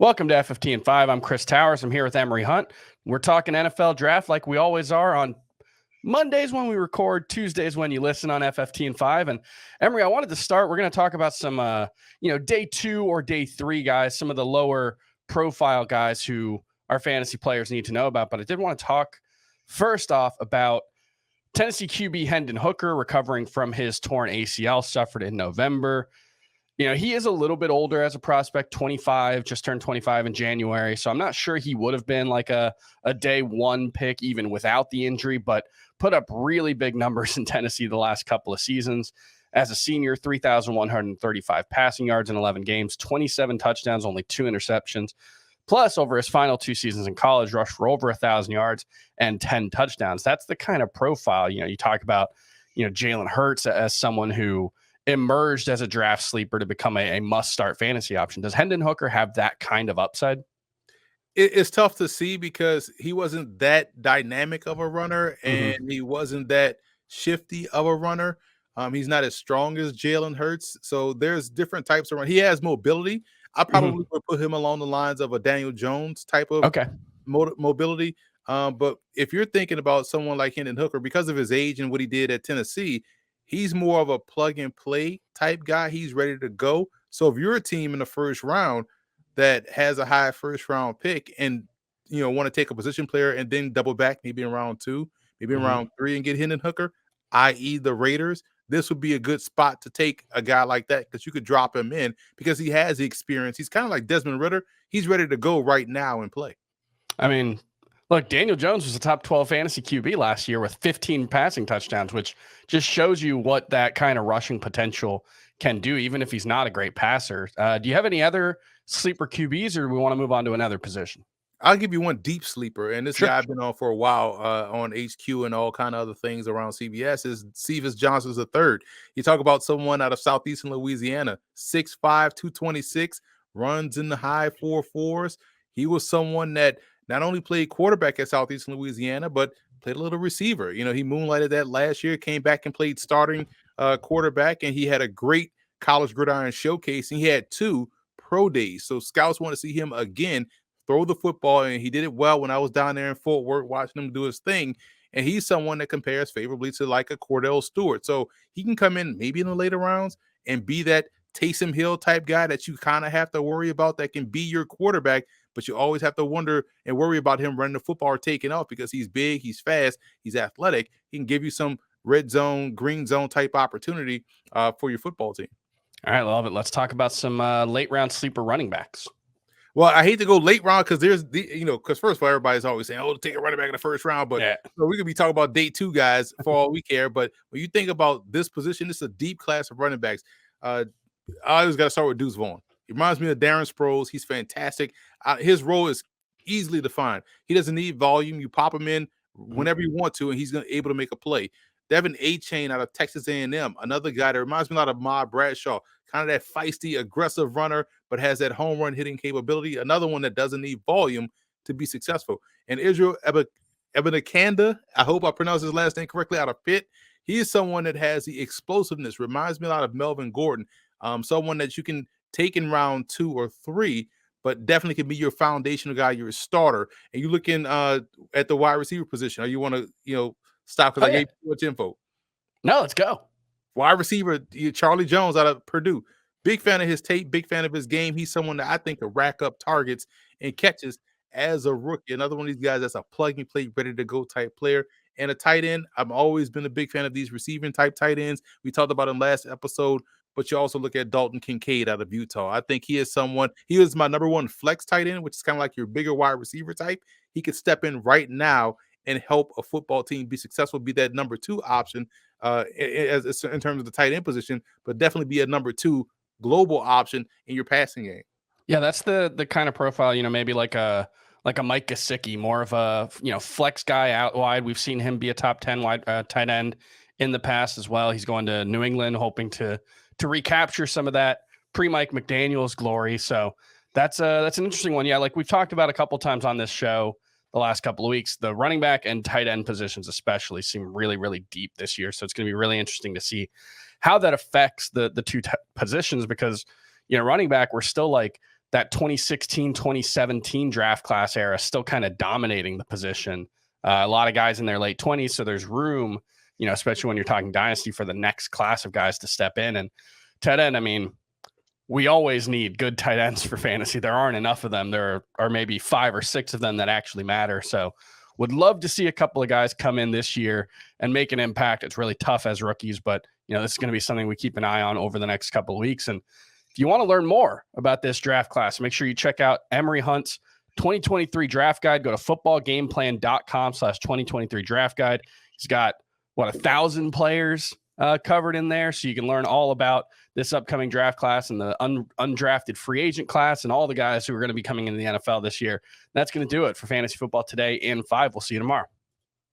Welcome to FFT and 5. I'm Chris Towers. I'm here with Emory Hunt. We're talking NFL draft like we always are on Mondays when we record, Tuesdays when you listen on FFT and 5. And Emory, I wanted to start. We're going to talk about some, day 2 or day 3 guys, some of the lower profile guys who our fantasy players need to know about. But I did want to talk first off about Tennessee QB Hendon Hooker recovering from his torn ACL suffered in November. He is a little bit older as a prospect, 25, just turned 25 in January. So I'm not sure he would have been like a day 1 pick even without the injury, but put up really big numbers in Tennessee the last couple of seasons. As a senior, 3,135 passing yards in 11 games, 27 touchdowns, only 2 interceptions. Plus, over his final 2 seasons in college, rushed for over 1,000 yards and 10 touchdowns. That's the kind of profile, you talk about, Jalen Hurts as someone who emerged as a draft sleeper to become a must-start fantasy option. Does Hendon Hooker have that kind of upside? It's tough to see because he wasn't that dynamic of a runner and he wasn't that shifty of a runner. He's not as strong as Jalen Hurts. So there's different types of run. He has mobility. I probably would put him along the lines of a Daniel Jones type of mobility. But if you're thinking about someone like Hendon Hooker, because of his age and what he did at Tennessee, he's more of a plug and play type guy. He's ready to go. So if you're a team in the first round that has a high first round pick and want to take a position player and then double back maybe in round 2, maybe in round 3 and get Hendon Hooker, i.e. the Raiders, this would be a good spot to take a guy like that because you could drop him in because he has the experience. He's kind of like Desmond Ridder. He's ready to go right now and play. I mean, look, Daniel Jones was a top 12 fantasy QB last year with 15 passing touchdowns, which just shows you what that kind of rushing potential can do, even if he's not a great passer. Do you have any other sleeper QBs, or do we want to move on to another position? I'll give you one deep sleeper, and this guy I've been on for a while on HQ and all kind of other things around CBS is Cephas Johnson's III. You talk about someone out of southeastern Louisiana, 6'5", 226, runs in the high 4.4s. He was someone that not only played quarterback at Southeastern Louisiana, but played a little receiver. He moonlighted that last year, came back and played starting quarterback, and he had a great college gridiron showcase, and he had 2 pro days. So scouts want to see him again throw the football, and he did it well when I was down there in Fort Worth watching him do his thing. And he's someone that compares favorably to like a Cordell Stewart. So he can come in maybe in the later rounds and be that Taysom Hill type guy that you kind of have to worry about that can be your quarterback, but you always have to wonder and worry about him running the football or taking off because he's big, he's fast, he's athletic. He can give you some red zone, green zone type opportunity for your football team. All right, love it. Let's talk about some late round sleeper running backs. Well, I hate to go late round because there's because first of all, everybody's always saying, take a running back in the first round, but we could be talking about day 2 guys for all we care. But when you think about this position, it's a deep class of running backs. I always got to start with Deuce Vaughn. He reminds me of Darren Sproles. He's fantastic. His role is easily defined. He doesn't need volume. You pop him in whenever you want to, and he's able to make a play. Devin A-Chain out of Texas A&M, another guy that reminds me a lot of Ma Bradshaw, kind of that feisty, aggressive runner, but has that home run hitting capability. Another one that doesn't need volume to be successful. And Israel Ebenekanda, I hope I pronounced his last name correctly, out of Pitt. He is someone that has the explosiveness. Reminds me a lot of Melvin Gordon, someone that you can take in round 2 or 3, but definitely can be your foundational guy, your starter. And you're looking at the wide receiver position. Or you want to, stop because I gave too much info. No, let's go. Wide receiver, Charlie Jones out of Purdue. Big fan of his tape, big fan of his game. He's someone that I think could rack up targets and catches as a rookie. Another one of these guys that's a plug and play, ready to go type player. And a tight end, I've always been a big fan of these receiving type tight ends. We talked about him last episode, but you also look at Dalton Kincaid out of Utah. I think he is my number 1 flex tight end, which is kind of like your bigger wide receiver type. He could step in right now and help a football team be successful, be that number 2 option in terms of the tight end position, but definitely be a number 2 global option in your passing game. Yeah, that's the kind of profile, maybe like a Mike Gesicki, more of a, flex guy out wide. We've seen him be a top 10 wide tight end in the past as well. He's going to New England, hoping to recapture some of that pre-Mike McDaniels glory. So that's an interesting one. Yeah, like we've talked about a couple times on this show the last couple of weeks, the running back and tight end positions especially seem really, really deep this year. So it's going to be really interesting to see how that affects the 2 positions because, running back, we're still like that 2016, 2017 draft class era still kind of dominating the position. A lot of guys in their late 20s, so there's room, especially when you're talking dynasty, for the next class of guys to step in. And tight end, I mean, we always need good tight ends for fantasy. There aren't enough of them. There are maybe 5 or 6 of them that actually matter. So would love to see a couple of guys come in this year and make an impact. It's really tough as rookies, but this is going to be something we keep an eye on over the next couple of weeks. And if you want to learn more about this draft class, make sure you check out Emory Hunt's 2023 draft guide. Go to footballgameplan.com/2023 draft guide. He's got 1,000 players covered in there, so you can learn all about this upcoming draft class and the undrafted free agent class and all the guys who are going to be coming into the NFL this year. That's going to do it for Fantasy Football Today in 5. We'll see you tomorrow.